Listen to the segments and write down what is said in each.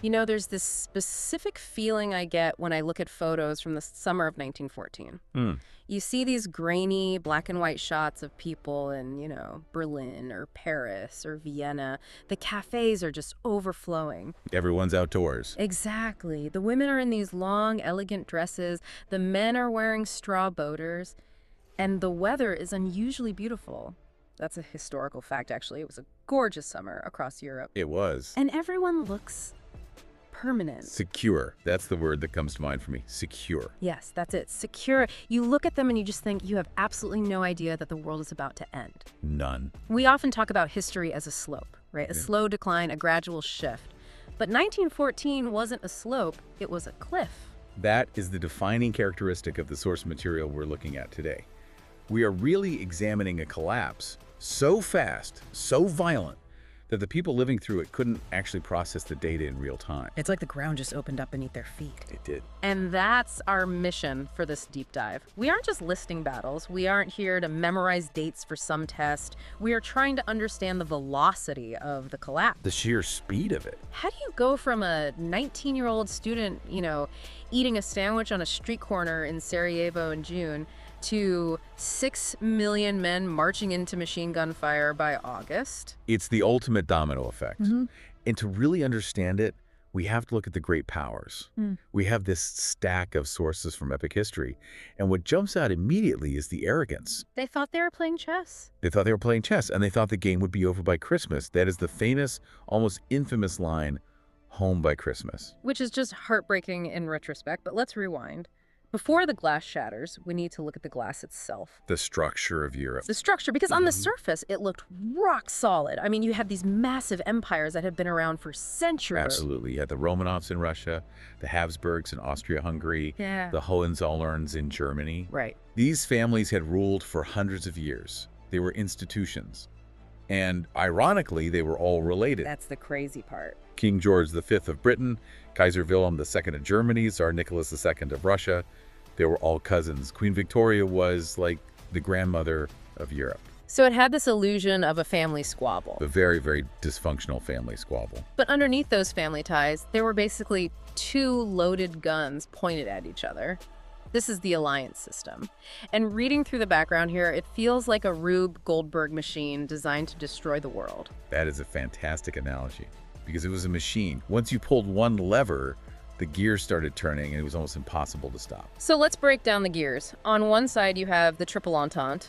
You know, there's this specific feeling I get when I look at photos from the summer of 1914. Hmm. You see these grainy black and white shots of people in, Berlin or Paris or Vienna. The cafes are just overflowing. Everyone's outdoors. Exactly. The women are in these long, elegant dresses. The men are wearing straw boaters. And the weather is unusually beautiful. That's a historical fact, actually. It was a gorgeous summer across Europe. It was. And everyone looks permanent. Secure. That's the word that comes to mind for me. Secure. Yes, that's it. Secure. You look at them and you just think you have absolutely no idea that the world is about to end. None. We often talk about history as a slope, right? A Yeah. slow decline, a gradual shift. But 1914 wasn't a slope, it was a cliff. That is the defining characteristic of the source material we're looking at today. We are really examining a collapse so fast, so violent, that the people living through it couldn't actually process the data in real time. It's like the ground just opened up beneath their feet. It did. And that's our mission for this deep dive. We aren't just listing battles. We aren't here to memorize dates for some test. We are trying to understand the velocity of the collapse. The sheer speed of it. How do you go from a 19-year-old student, eating a sandwich on a street corner in Sarajevo in June to 6 million men marching into machine gun fire by August? It's the ultimate domino effect. Mm-hmm. And to really understand it, we have to look at the great powers. We have this stack of sources from epic history. And what jumps out immediately is the arrogance. They thought they were playing chess. They thought they were playing chess, and they thought the game would be over by Christmas. That is the famous, almost infamous line, home by Christmas. Which is just heartbreaking in retrospect, but let's rewind. Before the glass shatters, we need to look at the glass itself. The structure of Europe. The structure, because on the surface, it looked rock solid. I mean, you had these massive empires that had been around for centuries. Absolutely. You had the Romanovs in Russia, the Habsburgs in Austria-Hungary, Yeah. the Hohenzollerns in Germany. Right. These families had ruled for hundreds of years. They were institutions. And ironically, they were all related. That's the crazy part. King George V of Britain, Kaiser Wilhelm II of Germany, Tsar Nicholas II of Russia, they were all cousins. Queen Victoria was like the grandmother of Europe. So it had this illusion of a family squabble. A very, very dysfunctional family squabble. But underneath those family ties, there were basically two loaded guns pointed at each other. This is the alliance system. And reading through the background here, it feels like a Rube Goldberg machine designed to destroy the world. That is a fantastic analogy because it was a machine. Once you pulled one lever, the gears started turning and it was almost impossible to stop. So let's break down the gears. On one side, you have the Triple Entente,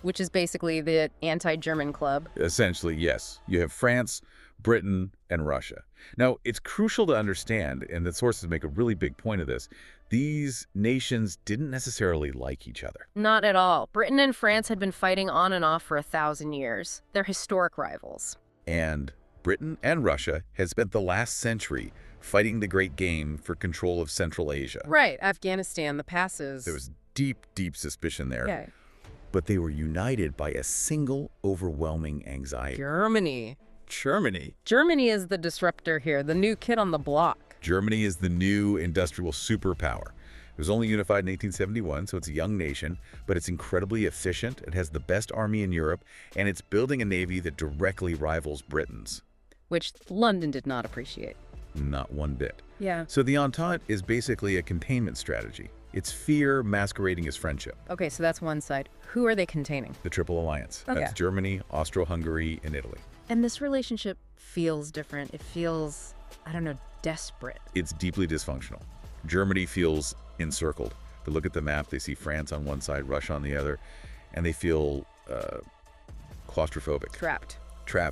which is basically the anti-German club. Essentially, yes. You have France, Britain, and Russia. Now, it's crucial to understand, and the sources make a really big point of this, these nations didn't necessarily like each other. Not at all. Britain and France had been fighting on and off for 1,000 years. They're historic rivals. And Britain and Russia had spent the last century fighting the great game for control of Central Asia. Right, Afghanistan, the passes. There was deep, deep suspicion there. Yeah. But they were united by a single overwhelming anxiety. Germany. Germany. Germany is the disruptor here, the new kid on the block. Germany is the new industrial superpower. It was only unified in 1871, so it's a young nation, but it's incredibly efficient. It has the best army in Europe, and it's building a navy that directly rivals Britain's. Which London did not appreciate. Not one bit. Yeah. So the Entente is basically a containment strategy. It's fear masquerading as friendship. Okay, so that's one side. Who are they containing? The Triple Alliance. Okay. That's Germany, Austro-Hungary, and Italy. And this relationship feels different. It feels, I don't know, desperate. It's deeply dysfunctional. Germany feels encircled. They look at the map, they see France on one side, Russia on the other, and they feel claustrophobic. Trapped.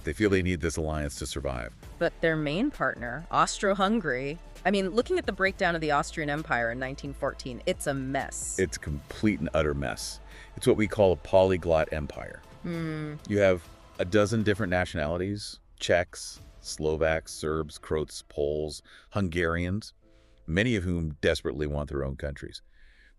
They feel they need this alliance to survive. But their main partner, Austro-Hungary, I mean, looking at the breakdown of the Austrian Empire in 1914, it's a mess. It's a complete and utter mess. It's what we call a polyglot empire. You have a dozen different nationalities: Czechs, Slovaks, Serbs, Croats, Poles, Hungarians, many of whom desperately want their own countries.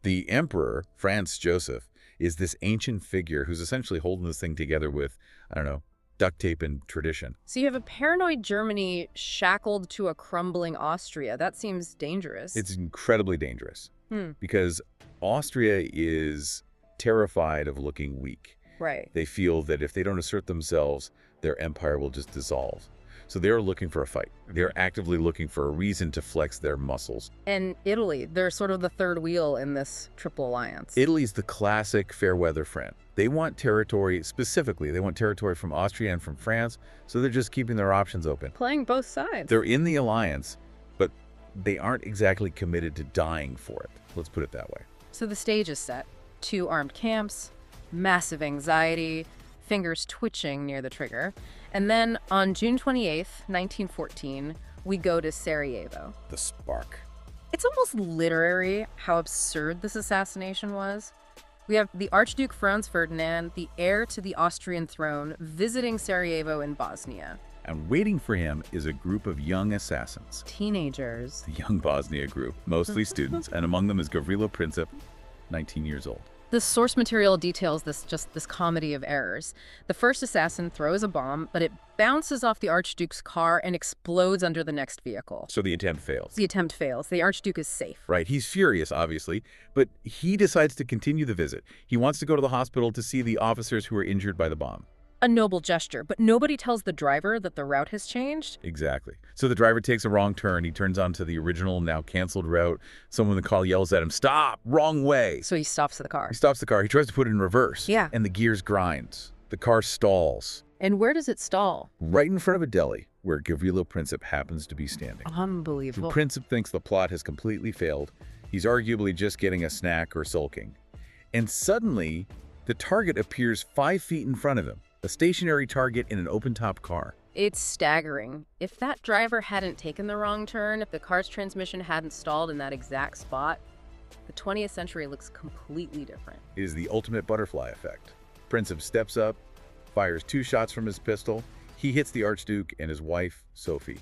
The emperor, Franz Joseph, is this ancient figure who's essentially holding this thing together with, I don't know, duct tape and tradition. So you have a paranoid Germany shackled to a crumbling Austria. That seems dangerous. It's incredibly dangerous because Austria is terrified of looking weak. Right. They feel that if they don't assert themselves, their empire will just dissolve. So they're looking for a fight. They're actively looking for a reason to flex their muscles. And Italy, they're sort of the third wheel in this triple alliance. Italy's the classic fair weather friend. They want territory, specifically, they want territory from Austria and from France, so they're just keeping their options open. Playing both sides. They're in the alliance, but they aren't exactly committed to dying for it. Let's put it that way. So the stage is set. 2 armed camps, massive anxiety, fingers twitching near the trigger. And then on June 28th, 1914, we go to Sarajevo. The spark. It's almost literary how absurd this assassination was. We have the Archduke Franz Ferdinand, the heir to the Austrian throne, visiting Sarajevo in Bosnia. And waiting for him is a group of young assassins. Teenagers. The young Bosnia group, mostly students, and among them is Gavrilo Princip, 19 years old. The source material details this comedy of errors. The first assassin throws a bomb, but it bounces off the Archduke's car and explodes under the next vehicle. So the attempt fails. The attempt fails. The Archduke is safe. Right, he's furious, obviously, but he decides to continue the visit. He wants to go to the hospital to see the officers who were injured by the bomb. A noble gesture, but nobody tells the driver that the route has changed. Exactly. So the driver takes a wrong turn. He turns onto the original, now canceled route. Someone in the car yells at him, "Stop! Wrong way!" So he stops the car. He stops the car. He tries to put it in reverse. Yeah. And the gears grind. The car stalls. And where does it stall? Right in front of a deli, where Gavrilo Princip happens to be standing. Unbelievable. Princip thinks the plot has completely failed. He's arguably just getting a snack or sulking. And suddenly, the target appears 5 feet in front of him. A stationary target in an open-top car. It's staggering. If that driver hadn't taken the wrong turn, if the car's transmission hadn't stalled in that exact spot, the 20th century looks completely different. It is the ultimate butterfly effect. Princip steps up, fires 2 shots from his pistol. He hits the Archduke and his wife, Sophie.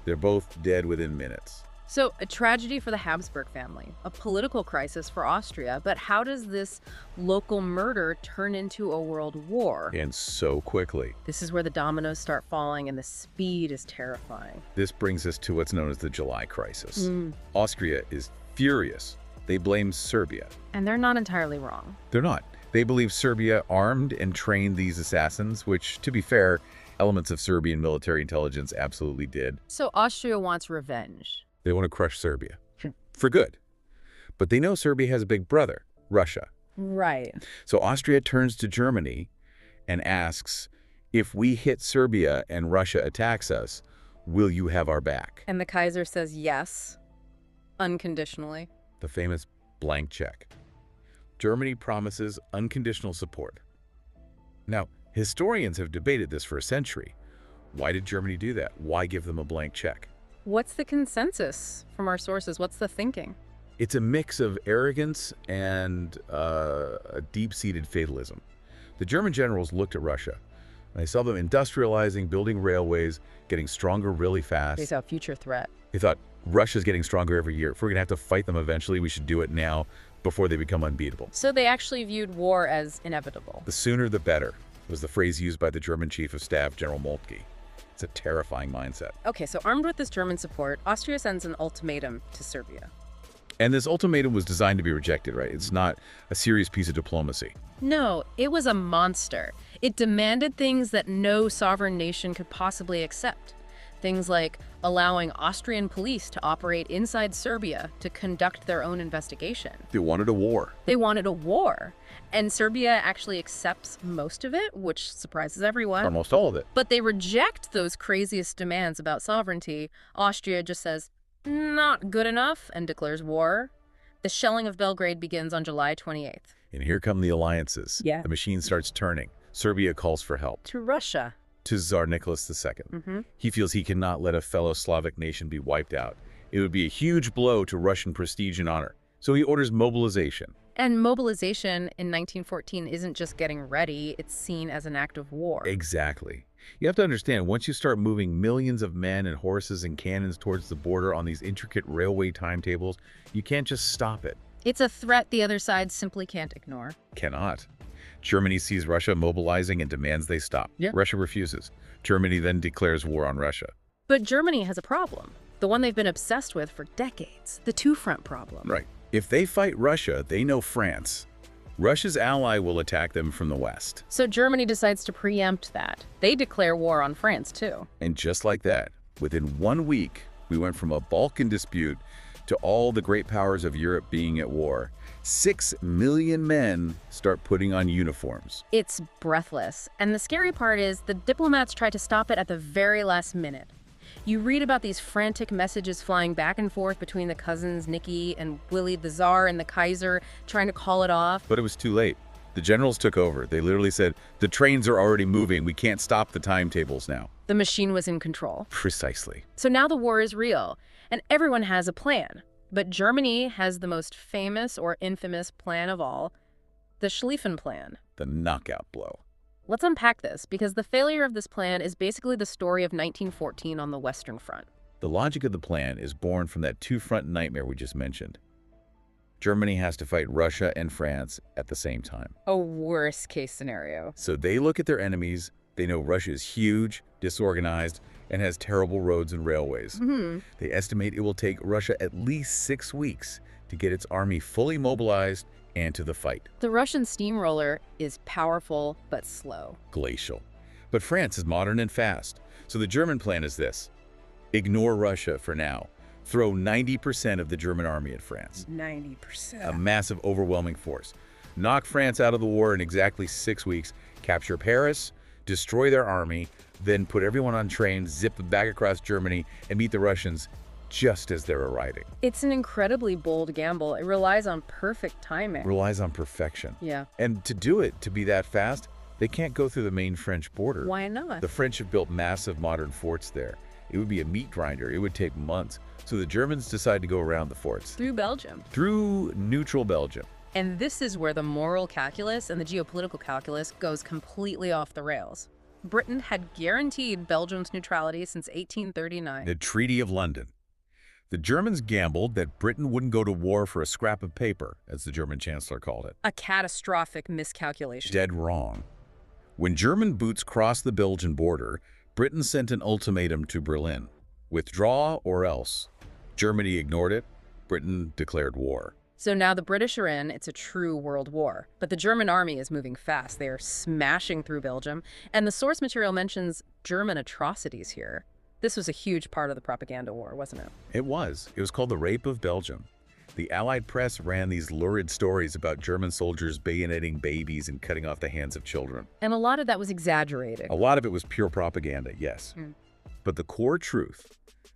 They're both dead within minutes. So, a tragedy for the Habsburg family, a political crisis for Austria, but how does this local murder turn into a world war? And so quickly. This is where the dominoes start falling, and the speed is terrifying. This brings us to what's known as the July Crisis. Austria is furious. They blame Serbia. And they're not entirely wrong. They're not. They believe Serbia armed and trained these assassins, which, to be fair, elements of Serbian military intelligence absolutely did. So Austria wants revenge. They want to crush Serbia. For good. But they know Serbia has a big brother, Russia. Right. So Austria turns to Germany and asks, if we hit Serbia and Russia attacks us, will you have our back? And the Kaiser says yes, unconditionally. The famous blank check. Germany promises unconditional support. Now, historians have debated this for a century. Why did Germany do that? Why give them a blank check? What's the consensus from our sources? What's the thinking? It's a mix of arrogance and a deep-seated fatalism. The German generals looked at Russia. And they saw them industrializing, building railways, getting stronger really fast. They saw a future threat. They thought, Russia's getting stronger every year. If we're going to have to fight them eventually, we should do it now before they become unbeatable. So they actually viewed war as inevitable. The sooner the better was the phrase used by the German Chief of Staff, General Moltke. It's a terrifying mindset. Okay, so armed with this German support, Austria sends an ultimatum to Serbia. And this ultimatum was designed to be rejected, right? It's not a serious piece of diplomacy. No, it was a monster. It demanded things that no sovereign nation could possibly accept. Things like allowing Austrian police to operate inside Serbia to conduct their own investigation. They wanted a war. They wanted a war. And Serbia actually accepts most of it, which surprises everyone. Almost all of it. But they reject those craziest demands about sovereignty. Austria just says, not good enough, and declares war. The shelling of Belgrade begins on July 28th. And here come the alliances. Yeah. The machine starts turning. Serbia calls for help. To Russia. To Tsar Nicholas II. He feels he cannot let a fellow Slavic nation be wiped out. It would be a huge blow to Russian prestige and honor. So he orders mobilization. And mobilization in 1914 isn't just getting ready, it's seen as an act of war. Exactly. You have to understand, once you start moving millions of men and horses and cannons towards the border on these intricate railway timetables, you can't just stop it. It's a threat the other side simply can't ignore. Cannot. Germany sees Russia mobilizing and demands they stop. Yeah. Russia refuses. Germany then declares war on Russia. But Germany has a problem. The one they've been obsessed with for decades. The two-front problem. Right. If they fight Russia, they know France. Russia's ally will attack them from the west. So Germany decides to preempt that. They declare war on France, too. And just like that, within 1 week, we went from a Balkan dispute to all the great powers of Europe being at war. 6 million men start putting on uniforms. It's breathless. And the scary part is the diplomats try to stop it at the very last minute. You read about these frantic messages flying back and forth between the cousins Nicky and Willy the Tsar and the Kaiser trying to call it off. But it was too late. The generals took over. They literally said, the trains are already moving. We can't stop the timetables now. The machine was in control. Precisely. So now the war is real, and everyone has a plan. But Germany has the most famous or infamous plan of all, the Schlieffen Plan. The knockout blow. Let's unpack this, because the failure of this plan is basically the story of 1914 on the Western Front. The logic of the plan is born from that two-front nightmare we just mentioned. Germany has to fight Russia and France at the same time. A worst-case scenario. So they look at their enemies. They know Russia is huge, disorganized, and has terrible roads and railways. They estimate it will take Russia at least 6 weeks to get its army fully mobilized and to the fight. The Russian steamroller is powerful but slow. Glacial. But France is modern and fast. So the German plan is this. Ignore Russia for now. Throw 90% of the German army at France. 90%. A massive, overwhelming force. Knock France out of the war in exactly 6 weeks. Capture Paris, destroy their army, then put everyone on trains, zip back across Germany, and meet the Russians just as they're arriving. It's an incredibly bold gamble. It relies on perfect timing. Relies on perfection. Yeah. And to do it, to be that fast, they can't go through the main French border. Why not? The French have built massive modern forts there. It would be a meat grinder. It would take months. So the Germans decide to go around the forts. Through Belgium. Through neutral Belgium. And this is where the moral calculus and the geopolitical calculus goes completely off the rails. Britain had guaranteed Belgium's neutrality since 1839. The Treaty of London. The Germans gambled that Britain wouldn't go to war for a scrap of paper, as the German chancellor called it. A catastrophic miscalculation. Dead wrong. When German boots crossed the Belgian border, Britain sent an ultimatum to Berlin. Withdraw or else. Germany ignored it. Britain declared war. So now the British are in. It's a true world war. But the German army is moving fast. They are smashing through Belgium. And the source material mentions German atrocities here. This was a huge part of the propaganda war, wasn't it? It was. It was called the Rape of Belgium. The Allied press ran these lurid stories about German soldiers bayoneting babies and cutting off the hands of children. And a lot of that was exaggerated. A lot of it was pure propaganda, yes. But the core truth,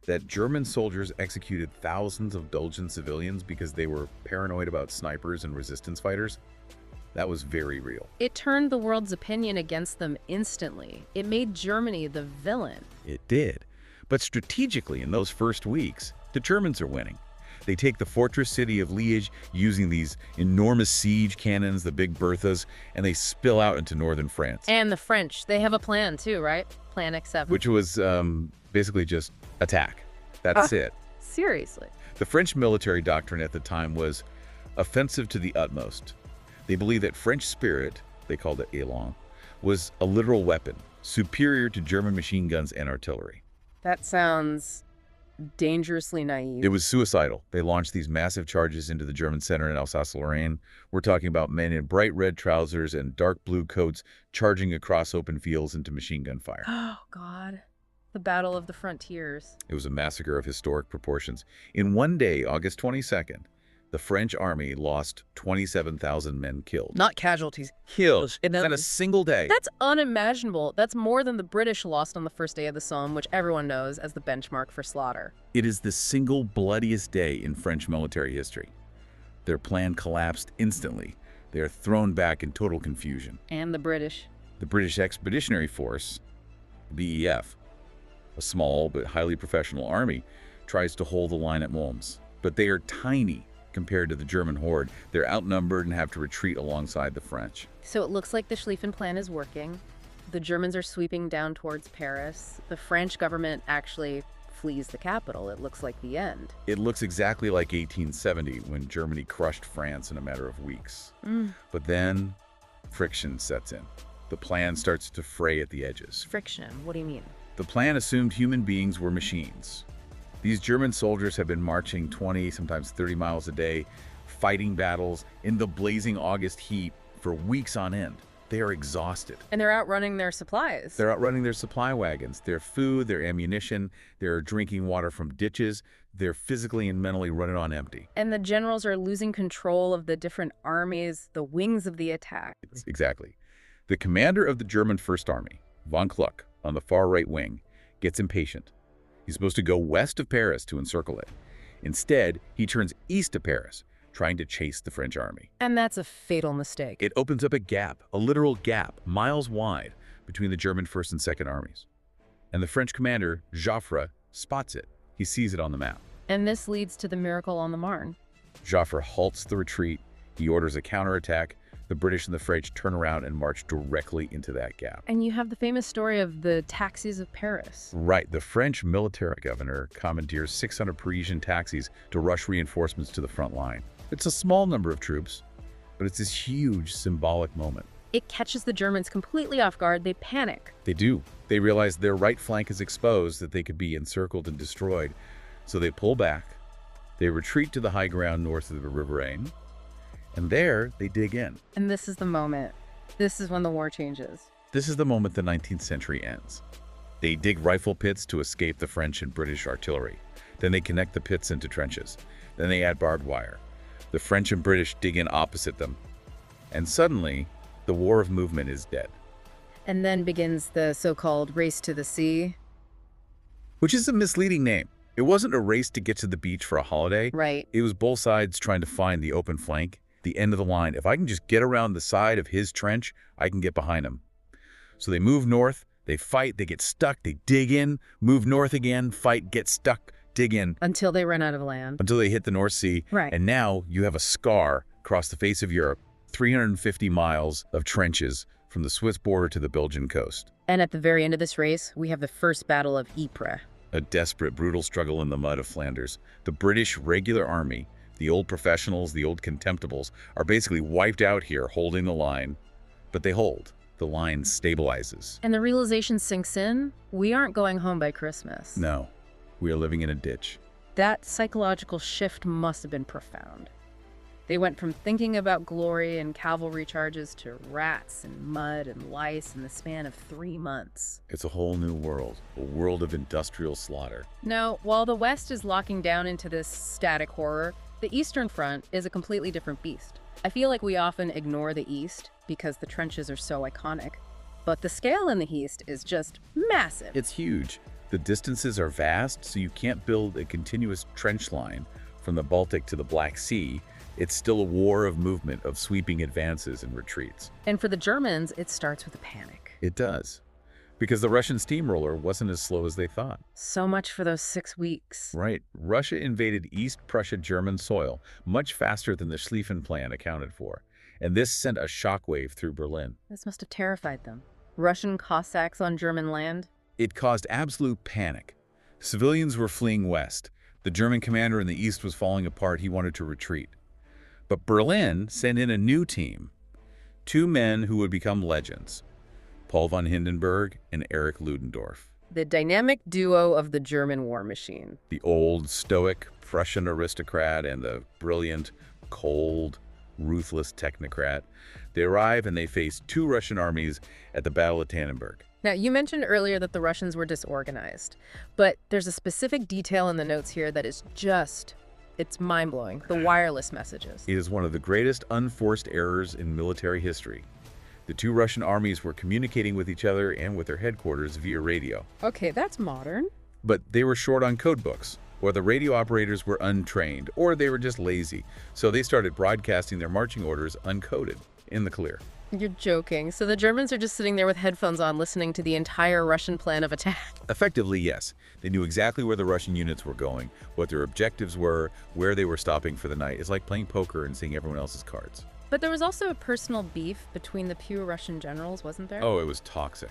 that German soldiers executed thousands of Belgian civilians because they were paranoid about snipers and resistance fighters, that was very real. It turned the world's opinion against them instantly. It made Germany the villain. It did. But strategically, in those first weeks, the Germans are winning. They take the fortress city of Liège using these enormous siege cannons, the Big Berthas, and they spill out into northern France. And the French, they have a plan too, right? Plan X7. Which was basically just attack. That's it. Seriously. The French military doctrine at the time was offensive to the utmost. They believed that French spirit, they called it élan, was a literal weapon, superior to German machine guns and artillery. That sounds dangerously naive. It was suicidal. They launched these massive charges into the German center in Alsace-Lorraine. We're talking about men in bright red trousers and dark blue coats charging across open fields into machine gun fire. Oh, God. The Battle of the Frontiers. It was a massacre of historic proportions. In one day, August 22nd, the French army lost 27,000 men killed. Not casualties. Killed. In a single day. That's unimaginable. That's more than the British lost on the first day of the Somme, which everyone knows as the benchmark for slaughter. It is the single bloodiest day in French military history. Their plan collapsed instantly. They are thrown back in total confusion. And the British. The British Expeditionary Force, BEF, a small but highly professional army, tries to hold the line at Mons. But they are tiny compared to the German horde. They're outnumbered and have to retreat alongside the French. So it looks like the Schlieffen Plan is working. The Germans are sweeping down towards Paris. The French government actually flees the capital. It looks like the end. It looks exactly like 1870 when Germany crushed France in a matter of weeks. But then friction sets in. The plan starts to fray at the edges. Friction? What do you mean? The plan assumed human beings were machines. These German soldiers have been marching 20, sometimes 30 miles a day fighting battles in the blazing August heat for weeks on end. They are exhausted. And they're outrunning their supplies. They're outrunning their supply wagons, their food, their ammunition, they're drinking water from ditches. They're physically and mentally running on empty. And the generals are losing control of the different armies, the wings of the attack. Exactly. The commander of the German First Army, von Kluck, on the far right wing, gets impatient. He's supposed to go west of Paris to encircle it. Instead, he turns east of Paris, trying to chase the French army. And that's a fatal mistake. It opens up a gap, a literal gap, miles wide, between the German First and Second Armies. And the French commander, Joffre, spots it. He sees it on the map. And this leads to the miracle on the Marne. Joffre halts the retreat. He orders a counterattack. The British and the French turn around and march directly into that gap. And you have the famous story of the taxis of Paris. Right. The French military governor commandeers 600 Parisian taxis to rush reinforcements to the front line. It's a small number of troops, but it's this huge symbolic moment. It catches the Germans completely off guard. They panic. They do. They realize their right flank is exposed, that they could be encircled and destroyed. So they pull back. They retreat to the high ground north of the River Aisne. And there, they dig in. And this is the moment. This is when the war changes. This is the moment the 19th century ends. They dig rifle pits to escape the French and British artillery. Then they connect the pits into trenches. Then they add barbed wire. The French and British dig in opposite them. And suddenly, the war of movement is dead. And then begins the so-called race to the sea. Which is a misleading name. It wasn't a race to get to the beach for a holiday. Right. It was both sides trying to find the open flank, the end of the line. If I can just get around the side of his trench, I can get behind him. So they move north, they fight, they get stuck, they dig in, move north again, fight, get stuck, dig in. Until they run out of land. Until they hit the North Sea. Right. And now you have a scar across the face of Europe, 350 miles of trenches from the Swiss border to the Belgian coast. And at the very end of this race, we have the first Battle of Ypres. A desperate, brutal struggle in the mud of Flanders. The British regular army, the old professionals, the old contemptibles, are basically wiped out here, holding the line. But they hold. The line stabilizes. And the realization sinks in, we aren't going home by Christmas. No, we are living in a ditch. That psychological shift must have been profound. They went from thinking about glory and cavalry charges to rats and mud and lice in the span of 3 months. It's a whole new world, a world of industrial slaughter. Now, while the West is locking down into this static horror, the Eastern Front is a completely different beast. I feel like we often ignore the East because the trenches are so iconic, but the scale in the East is just massive. It's huge. The distances are vast, so you can't build a continuous trench line from the Baltic to the Black Sea. It's still a war of movement, of sweeping advances and retreats. And for the Germans, it starts with a panic. It does. Because the Russian steamroller wasn't as slow as they thought. So much for those 6 weeks. Right. Russia invaded East Prussia German soil much faster than the Schlieffen Plan accounted for. And this sent a shockwave through Berlin. This must have terrified them. Russian Cossacks on German land? It caused absolute panic. Civilians were fleeing west. The German commander in the east was falling apart. He wanted to retreat. But Berlin sent in a new team. 2 men who would become legends. Paul von Hindenburg and Erich Ludendorff. The dynamic duo of the German war machine. The old, stoic Prussian aristocrat and the brilliant, cold, ruthless technocrat. They arrive and they face 2 Russian armies at the Battle of Tannenberg. Now, you mentioned earlier that the Russians were disorganized, but there's a specific detail in the notes here that is just, it's mind-blowing. The wireless messages. It is one of the greatest unforced errors in military history. The 2 Russian armies were communicating with each other and with their headquarters via radio. Okay, that's modern. But they were short on code books, or the radio operators were untrained, or they were just lazy. So they started broadcasting their marching orders uncoded, in the clear. You're joking. So the Germans are just sitting there with headphones on listening to the entire Russian plan of attack. Effectively, yes. They knew exactly where the Russian units were going, what their objectives were, where they were stopping for the night. It's like playing poker and seeing everyone else's cards. But there was also a personal beef between the 2 Russian generals, wasn't there? Oh, it was toxic.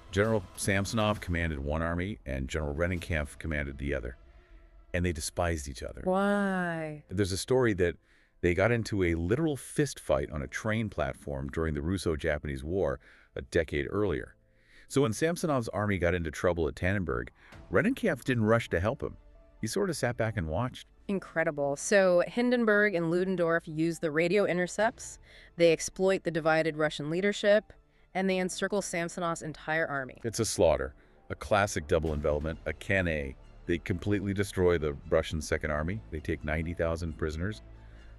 General Samsonov commanded one army, and General Rennenkampf commanded the other. And they despised each other. Why? There's a story that they got into a literal fist fight on a train platform during the Russo-Japanese War a decade earlier. So when Samsonov's army got into trouble at Tannenberg, Rennenkampf didn't rush to help him. He sort of sat back and watched. Incredible. So Hindenburg and Ludendorff use the radio intercepts, they exploit the divided Russian leadership, and they encircle Samsonov's entire army. It's a slaughter, a classic double envelopment, a canne. They completely destroy the Russian Second Army. They take 90,000 prisoners.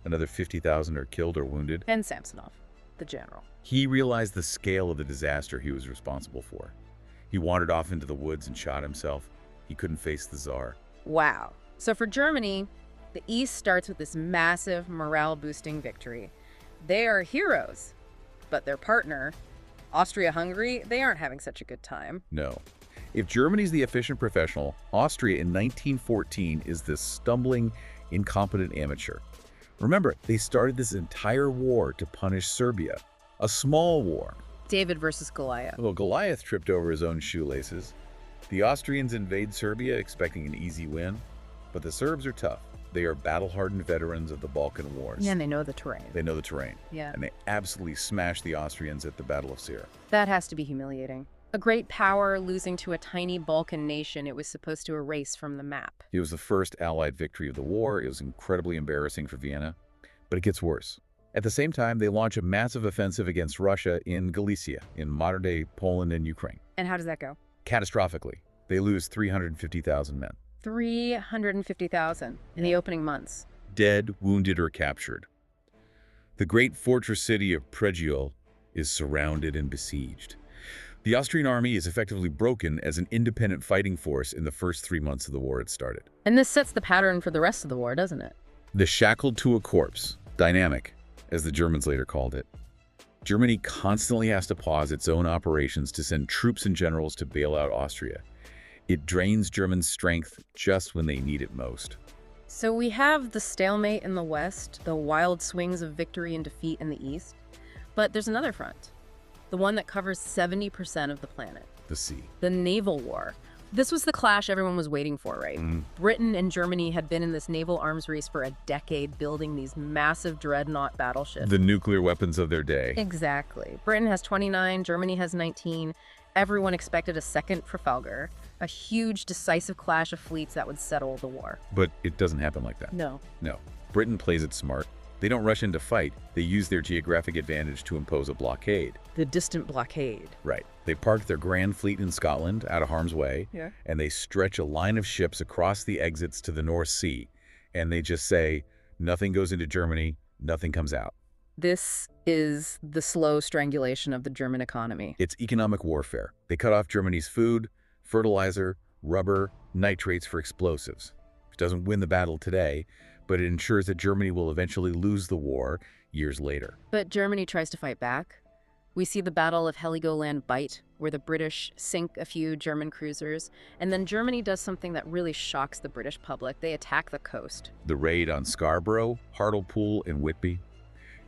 Another 50,000 are killed or wounded. And Samsonov, the general. He realized the scale of the disaster he was responsible for. He wandered off into the woods and shot himself. He couldn't face the Tsar. Wow. So for Germany, the East starts with this massive morale-boosting victory. They are heroes, but their partner, Austria-Hungary, they aren't having such a good time. No. If Germany's the efficient professional, Austria in 1914 is this stumbling, incompetent amateur. Remember, they started this entire war to punish Serbia. A small war. David versus Goliath. Well, Goliath tripped over his own shoelaces. The Austrians invade Serbia expecting an easy win, but the Serbs are tough. They are battle-hardened veterans of the Balkan Wars. Yeah, and they know the terrain. They know the terrain. Yeah. And they absolutely smashed the Austrians at the Battle of Syr. That has to be humiliating. A great power losing to a tiny Balkan nation it was supposed to erase from the map. It was the first Allied victory of the war. It was incredibly embarrassing for Vienna. But it gets worse. At the same time, they launch a massive offensive against Russia in Galicia, in modern-day Poland and Ukraine. And how does that go? Catastrophically. They lose 350,000 men. 350,000 in the opening months. Dead, wounded, or captured. The great fortress city of Pregiol is surrounded and besieged. The Austrian army is effectively broken as an independent fighting force in the first 3 months of the war had started. And this sets the pattern for the rest of the war, doesn't it? The shackled to a corpse, dynamic, as the Germans later called it. Germany constantly has to pause its own operations to send troops and generals to bail out Austria. It drains German strength just when they need it most. So we have the stalemate in the West, the wild swings of victory and defeat in the East. But there's another front, the one that covers 70% of the planet. The sea. The naval war. This was the clash everyone was waiting for, right? Britain and Germany had been in this naval arms race for a decade, building these massive dreadnought battleships. The nuclear weapons of their day. Exactly. Britain has 29, Germany has 19. Everyone expected a second Trafalgar, a huge, decisive clash of fleets that would settle the war. But it doesn't happen like that. No. No. Britain plays it smart. They don't rush in to fight. They use their geographic advantage to impose a blockade. The distant blockade. Right. They park their grand fleet in Scotland, out of harm's way, and they stretch a line of ships across the exits to the North Sea, and they just say, nothing goes into Germany, nothing comes out. This is the slow strangulation of the German economy. It's economic warfare. They cut off Germany's food, fertilizer, rubber, nitrates for explosives. It doesn't win the battle today, but it ensures that Germany will eventually lose the war years later. But Germany tries to fight back. We see the Battle of Heligoland Bight, where the British sink a few German cruisers, and then Germany does something that really shocks the British public. They attack the coast. The raid on Scarborough, Hartlepool, and Whitby.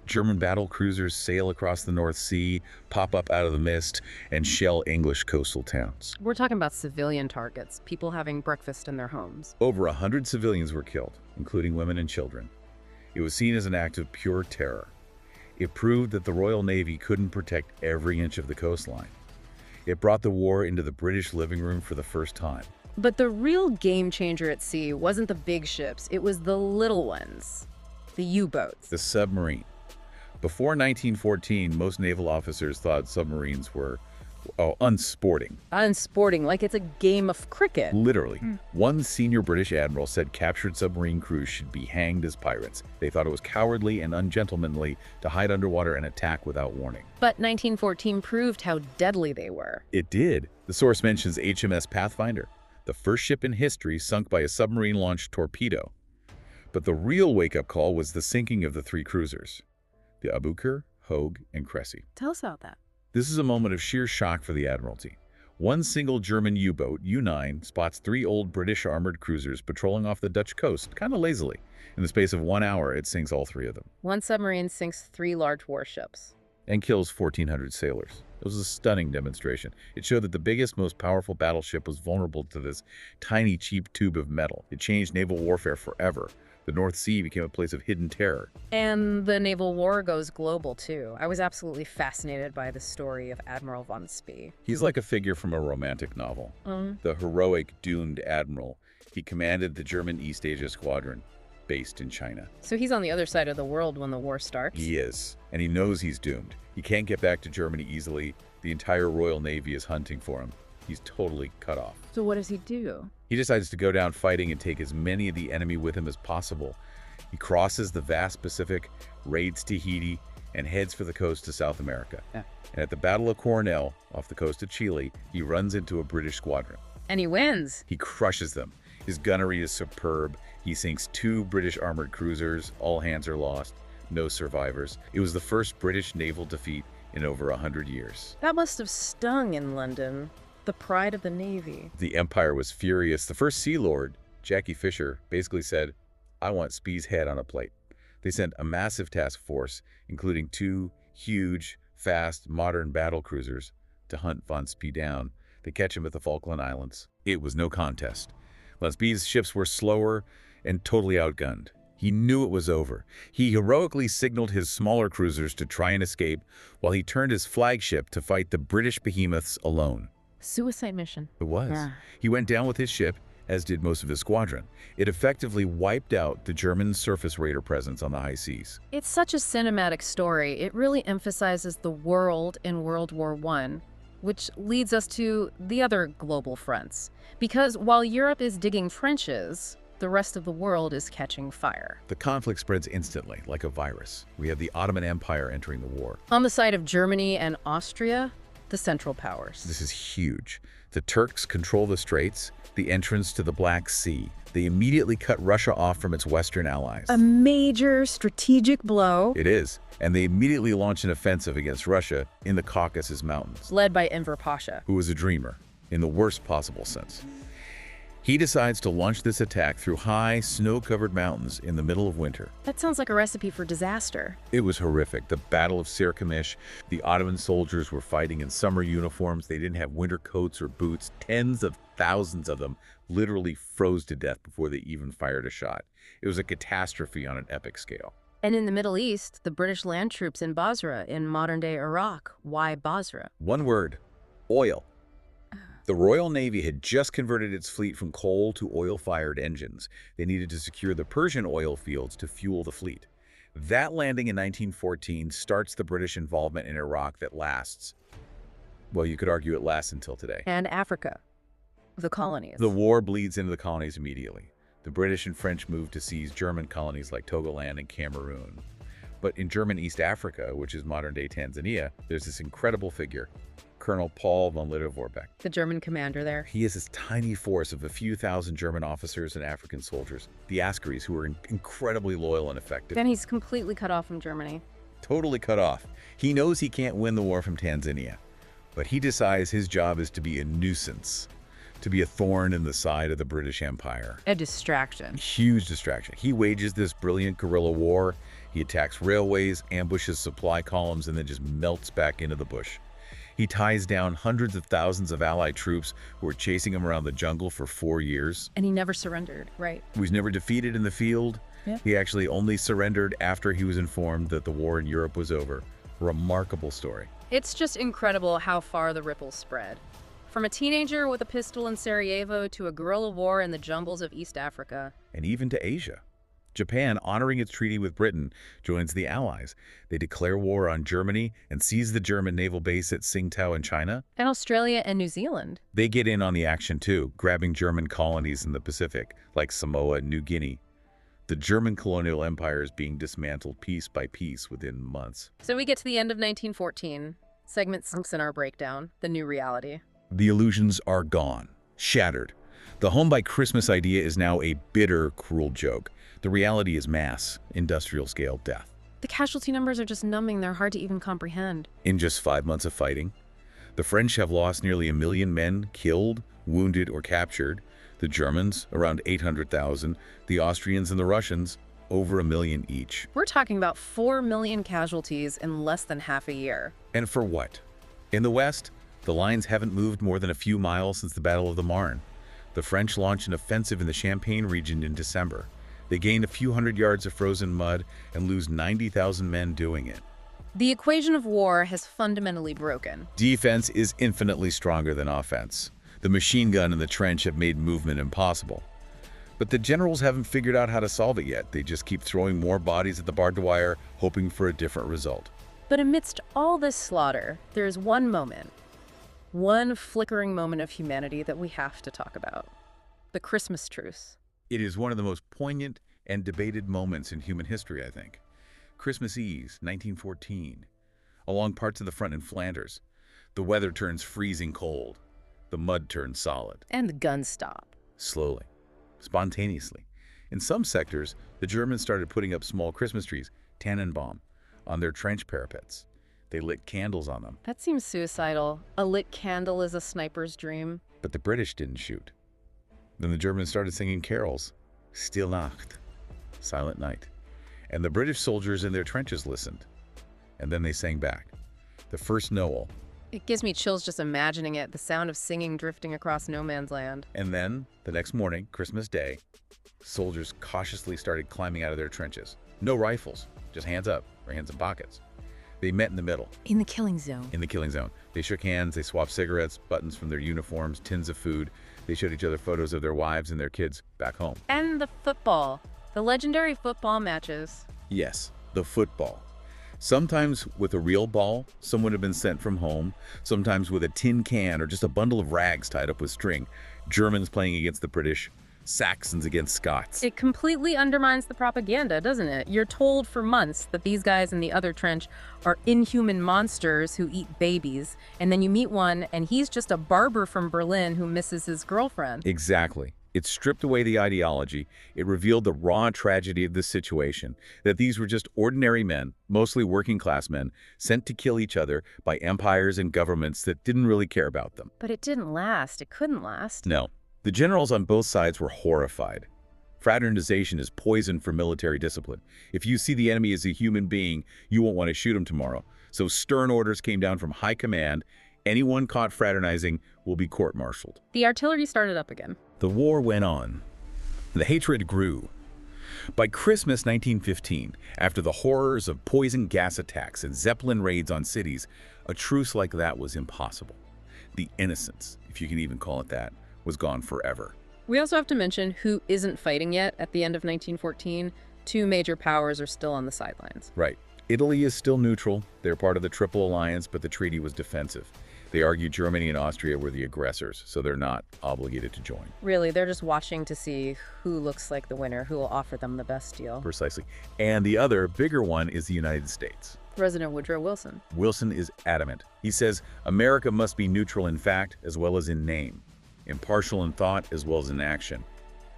German battle cruisers sail across the North Sea, pop up out of the mist, and shell English coastal towns. We're talking about civilian targets, people having breakfast in their homes. Over 100 civilians were killed, including women and children. It was seen as an act of pure terror. It proved that the Royal Navy couldn't protect every inch of the coastline. It brought the war into the British living room for the first time. But the real game changer at sea wasn't the big ships, it was the little ones, the U-boats. The submarine. Before 1914, most naval officers thought submarines were, unsporting. Unsporting, like it's a game of cricket. Literally. One senior British admiral said captured submarine crews should be hanged as pirates. They thought it was cowardly and ungentlemanly to hide underwater and attack without warning. But 1914 proved how deadly they were. It did. The source mentions HMS Pathfinder, the first ship in history sunk by a submarine-launched torpedo. But the real wake-up call was the sinking of the 3 cruisers, the Aboukir, Hogue, and Cressy. Tell us about that. This is a moment of sheer shock for the Admiralty. One single German U-boat, U-9, spots 3 old British armored cruisers patrolling off the Dutch coast, kind of lazily. In the space of 1 hour, it sinks all 3 of them. One submarine sinks 3 large warships. And kills 1,400 sailors. It was a stunning demonstration. It showed that the biggest, most powerful battleship was vulnerable to this tiny, cheap tube of metal. It changed naval warfare forever. The North Sea became a place of hidden terror. And the naval war goes global, too. I was absolutely fascinated by the story of Admiral von Spee. He's like a figure from a romantic novel. The heroic, doomed admiral. He commanded the German East Asia Squadron. based in China. So he's on the other side of the world when the war starts? He is, and he knows he's doomed. He can't get back to Germany easily. The entire Royal Navy is hunting for him. He's totally cut off. So what does he do? He decides to go down fighting and take as many of the enemy with him as possible. He crosses the vast Pacific, raids Tahiti, and heads for the coast to South America. Yeah. And at the Battle of Coronel, off the coast of Chile, he runs into a British squadron. And he wins. He crushes them. His gunnery is superb. He sinks 2 British armored cruisers. All hands are lost. No survivors. It was the first British naval defeat in over 100 years. That must have stung in London. The pride of the Navy. The Empire was furious. The first Sea Lord, Jackie Fisher, basically said, "I want Spee's head on a plate." They sent a massive task force, including 2 huge, fast, modern battle cruisers, to hunt von Spee down. They catch him at the Falkland Islands. It was no contest. Von Spee's ships were slower and totally outgunned. He knew it was over. He heroically signaled his smaller cruisers to try and escape, while he turned his flagship to fight the British behemoths alone. Suicide mission. It was. Yeah. He went down with his ship, as did most of his squadron. It effectively wiped out the German surface raider presence on the high seas. It's such a cinematic story. It really emphasizes the world in World War I, which leads us to the other global fronts. Because while Europe is digging trenches, the rest of the world is catching fire. The conflict spreads instantly, like a virus. We have the Ottoman Empire entering the war. On the side of Germany and Austria, the Central Powers. This is huge. The Turks control the Straits, the entrance to the Black Sea. They immediately cut Russia off from its Western allies. A major strategic blow. It is. And they immediately launch an offensive against Russia in the Caucasus Mountains. Led by Enver Pasha. Who was a dreamer, in the worst possible sense. He decides to launch this attack through high, snow-covered mountains in the middle of winter. That sounds like a recipe for disaster. It was horrific. The Battle of Sirkamish, the Ottoman soldiers were fighting in summer uniforms. They didn't have winter coats or boots. Tens of thousands of them literally froze to death before they even fired a shot. It was a catastrophe on an epic scale. And in the Middle East, the British land troops in Basra, in modern-day Iraq. Why Basra? One word: oil. The Royal Navy had just converted its fleet from coal to oil-fired engines. They needed to secure the Persian oil fields to fuel the fleet. That landing in 1914 starts the British involvement in Iraq that lasts, well, you could argue it lasts until today. And Africa, the colonies. The war bleeds into the colonies immediately. The British and French moved to seize German colonies like Togoland and Cameroon. But in German East Africa, which is modern-day Tanzania, there's this incredible figure, Colonel Paul von Litter-Vorbeck. The German commander there. He is this tiny force of a few thousand German officers and African soldiers, the Askaris, who are incredibly loyal and effective. Then he's completely cut off from Germany. Totally cut off. He knows he can't win the war from Tanzania, but he decides his job is to be a nuisance, to be a thorn in the side of the British Empire. A distraction. Huge distraction. He wages this brilliant guerrilla war. He attacks railways, ambushes supply columns, and then just melts back into the bush. He ties down hundreds of thousands of Allied troops who were chasing him around the jungle for 4 years. And he never surrendered, right? He was never defeated in the field. Yeah. He actually only surrendered after he was informed that the war in Europe was over. Remarkable story. It's just incredible how far the ripples spread. From a teenager with a pistol in Sarajevo to a guerrilla war in the jungles of East Africa. And even to Asia. Japan, honoring its treaty with Britain, joins the Allies. They declare war on Germany and seize the German naval base at Tsingtao in China. And Australia and New Zealand. They get in on the action too, grabbing German colonies in the Pacific, like Samoa and New Guinea. The German colonial empire is being dismantled piece by piece within months. So we get to the end of 1914. Segment 6 in our breakdown, the new reality. The illusions are gone, shattered. The home by Christmas idea is now a bitter, cruel joke. The reality is mass, industrial-scale death. The casualty numbers are just numbing. They're hard to even comprehend. In just 5 months of fighting, the French have lost nearly 1 million men killed, wounded, or captured. The Germans, around 800,000. The Austrians and the Russians, over 1 million each. We're talking about 4 million casualties in less than half a year. And for what? In the West, the lines haven't moved more than a few miles since the Battle of the Marne. The French launched an offensive in the Champagne region in December. They gain a few hundred yards of frozen mud and lose 90,000 men doing it. The equation of war has fundamentally broken. Defense is infinitely stronger than offense. The machine gun and the trench have made movement impossible. But the generals haven't figured out how to solve it yet. They just keep throwing more bodies at the barbed wire, hoping for a different result. But amidst all this slaughter, there is one moment, one flickering moment of humanity that we have to talk about. The Christmas truce. It is one of the most poignant and debated moments in human history, I think. Christmas Eve, 1914. Along parts of the front in Flanders, the weather turns freezing cold. The mud turns solid. And the guns stop. Slowly. Spontaneously. In some sectors, the Germans started putting up small Christmas trees, Tannenbaum, on their trench parapets. They lit candles on them. That seems suicidal. A lit candle is a sniper's dream. But the British didn't shoot. Then the Germans started singing carols. Stille Nacht, Silent Night. And the British soldiers in their trenches listened. And then they sang back. The first Noel. It gives me chills just imagining it, the sound of singing drifting across no man's land. And then, the next morning, Christmas Day, soldiers cautiously started climbing out of their trenches. No rifles, just hands up or hands in pockets. They met in the middle. In the killing zone. In the killing zone. They shook hands, they swapped cigarettes, buttons from their uniforms, tins of food. They showed each other photos of their wives and their kids back home. And the football. The legendary football matches. Yes, the football. Sometimes with a real ball, someone had been sent from home. Sometimes with a tin can or just a bundle of rags tied up with string. Germans playing against the British. Saxons against Scots. It completely undermines the propaganda, doesn't it? You're told for months that these guys in the other trench are inhuman monsters who eat babies, and then you meet one and he's just a barber from Berlin who misses his girlfriend. Exactly. It stripped away the ideology. It revealed the raw tragedy of this situation, that these were just ordinary men, mostly working class men, sent to kill each other by empires and governments that didn't really care about them. But it didn't last. It couldn't last. No. The generals on both sides were horrified. Fraternization is poison for military discipline. If you see the enemy as a human being, you won't want to shoot him tomorrow. So stern orders came down from high command. Anyone caught fraternizing will be court-martialed. The artillery started up again. The war went on. The hatred grew. By Christmas 1915, after the horrors of poison gas attacks and Zeppelin raids on cities, a truce like that was impossible. The innocence, if you can even call it that, was gone forever. We also have to mention who isn't fighting yet at the end of 1914. Two major powers are still on the sidelines. Right. Italy is still neutral. They're part of the Triple Alliance, but the treaty was defensive. They argue Germany and Austria were the aggressors, so they're not obligated to join. Really, they're just watching to see who looks like the winner, who will offer them the best deal. Precisely. And the other, bigger one is the United States. President Woodrow Wilson. Wilson is adamant. He says America must be neutral in fact as well as in name, impartial in thought as well as in action.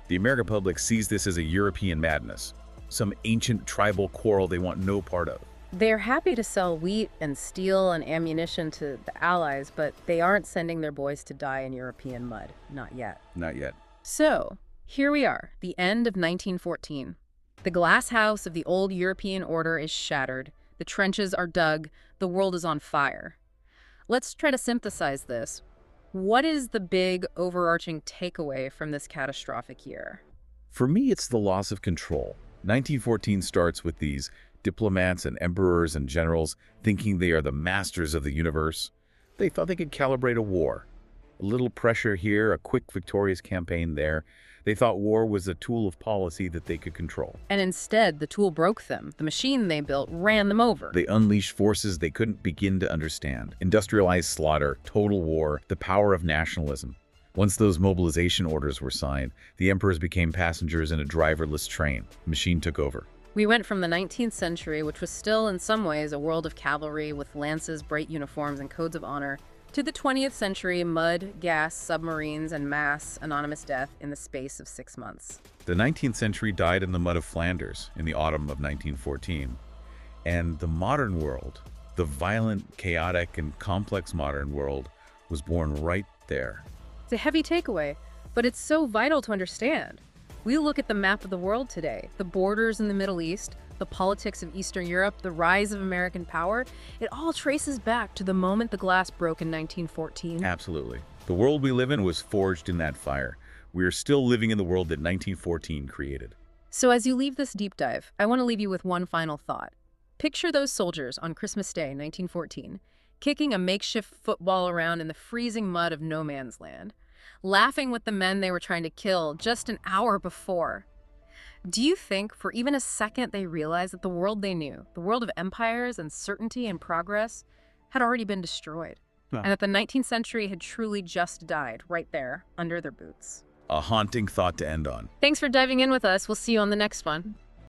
The American public sees this as a European madness, some ancient tribal quarrel they want no part of. They're happy to sell wheat and steel and ammunition to the Allies, but they aren't sending their boys to die in European mud. Not yet. Not yet. So, here we are, the end of 1914. The glass house of the old European order is shattered. The trenches are dug. The world is on fire. Let's try to synthesize this. What is the big, overarching takeaway from this catastrophic year? For me, it's the loss of control. 1914 starts with these diplomats and emperors and generals thinking they are the masters of the universe. They thought they could calibrate a war. A little pressure here, a quick victorious campaign there. They thought war was a tool of policy that they could control. And instead, the tool broke them. The machine they built ran them over. They unleashed forces they couldn't begin to understand. Industrialized slaughter, total war, the power of nationalism. Once those mobilization orders were signed, the emperors became passengers in a driverless train. The machine took over. We went from the 19th century, which was still in some ways a world of cavalry with lances, bright uniforms, and codes of honor, to the 20th century, mud, gas, submarines, and mass anonymous death in the space of 6 months. The 19th century died in the mud of Flanders in the autumn of 1914. And the modern world, the violent, chaotic, and complex modern world, was born right there. It's a heavy takeaway, but it's so vital to understand. We look at the map of the world today, the borders in the Middle East, the politics of Eastern Europe, the rise of American power. It all traces back to the moment the glass broke in 1914. Absolutely. The world we live in was forged in that fire. We are still living in the world that 1914 created. So as you leave this deep dive, I want to leave you with one final thought. Picture those soldiers on Christmas Day, 1914, kicking a makeshift football around in the freezing mud of no man's land. laughing with the men they were trying to kill just an hour before. Do you think for even a second they realized that the world they knew, the world of empires and certainty and progress, had already been destroyed? Well, And that the 19th century had truly just died right there, under their boots? a haunting thought to end on. Thanks for diving in with us. We'll see you on the next one.